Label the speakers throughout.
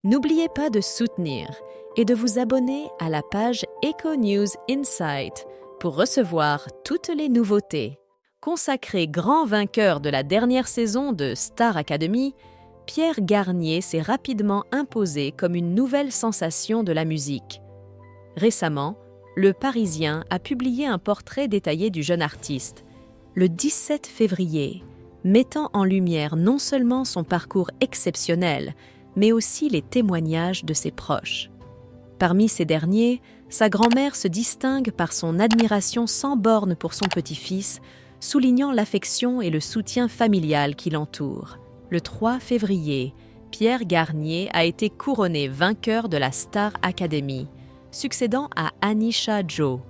Speaker 1: N'oubliez pas de soutenir et de vous abonner à la page Eco News Insight pour recevoir toutes les nouveautés. Consacré grand vainqueur de la dernière saison de Star Academy, Pierre Garnier s'est rapidement imposé comme une nouvelle sensation de la musique. Récemment, Le Parisien a publié un portrait détaillé du jeune artiste, le 17 février, mettant en lumière non seulement son parcours exceptionnel, mais aussi les témoignages de ses proches. Parmi ces derniers, sa grand-mère se distingue par son admiration sans borne pour son petit-fils, soulignant l'affection et le soutien familial qui l'entourent. Le 3 février, Pierre Garnier a été couronné vainqueur de la Star Academy, succédant à Anisha Joe.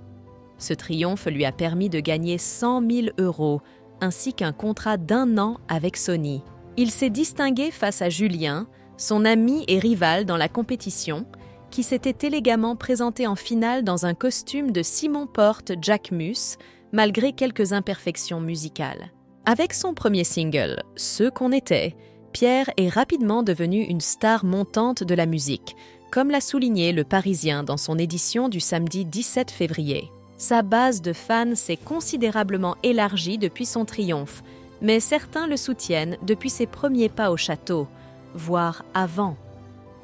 Speaker 1: Ce triomphe lui a permis de gagner 100 000 € ainsi qu'un contrat d'1 an avec Sony. Il s'est distingué face à Julien, son ami et rival dans la compétition, qui s'était élégamment présenté en finale dans un costume de Simon Porte Jacquemus, malgré quelques imperfections musicales. Avec son premier single, Ce qu'on était, Pierre est rapidement devenu une star montante de la musique, comme l'a souligné Le Parisien dans son édition du samedi 17 février. Sa base de fans s'est considérablement élargie depuis son triomphe, mais certains le soutiennent depuis ses premiers pas au château, voire avant.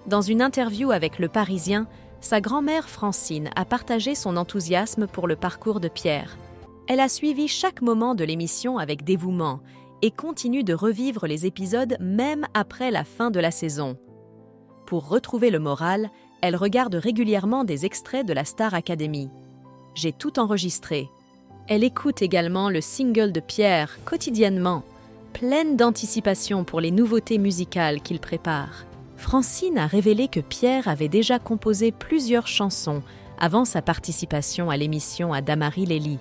Speaker 1: Dans une interview avec Le Parisien, sa grand-mère Francine a partagé son enthousiasme pour le parcours de Pierre. Elle a suivi chaque moment de l'émission avec dévouement et continue de revivre les épisodes même après la fin de la saison. Pour retrouver le moral, elle regarde régulièrement des extraits de la Star Academy. J'ai tout enregistré. Elle écoute également le single de Pierre quotidiennement, pleine d'anticipation pour les nouveautés musicales qu'il prépare. Francine a révélé que Pierre avait déjà composé plusieurs chansons avant sa participation à l'émission à Damary-Lélis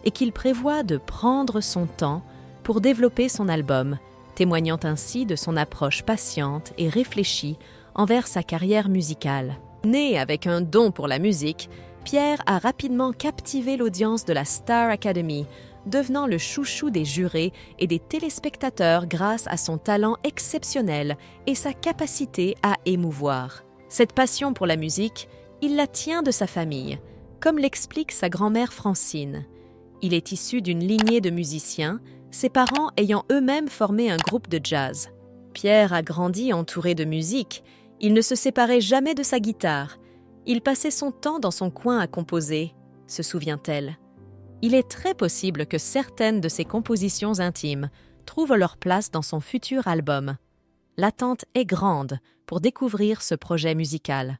Speaker 1: et qu'il prévoit de prendre son temps pour développer son album, témoignant ainsi de son approche patiente et réfléchie envers sa carrière musicale. Né avec un don pour la musique, Pierre a rapidement captivé l'audience de la Star Academy, devenant le chouchou des jurés et des téléspectateurs grâce à son talent exceptionnel et sa capacité à émouvoir. Cette passion pour la musique, il la tient de sa famille, comme l'explique sa grand-mère Francine. Il est issu d'une lignée de musiciens, ses parents ayant eux-mêmes formé un groupe de jazz. Pierre a grandi entouré de musique, il ne se séparait jamais de sa guitare. Il passait son temps dans son coin à composer, se souvient-elle. Il est très possible que certaines de ses compositions intimes trouvent leur place dans son futur album. L'attente est grande pour découvrir ce projet musical.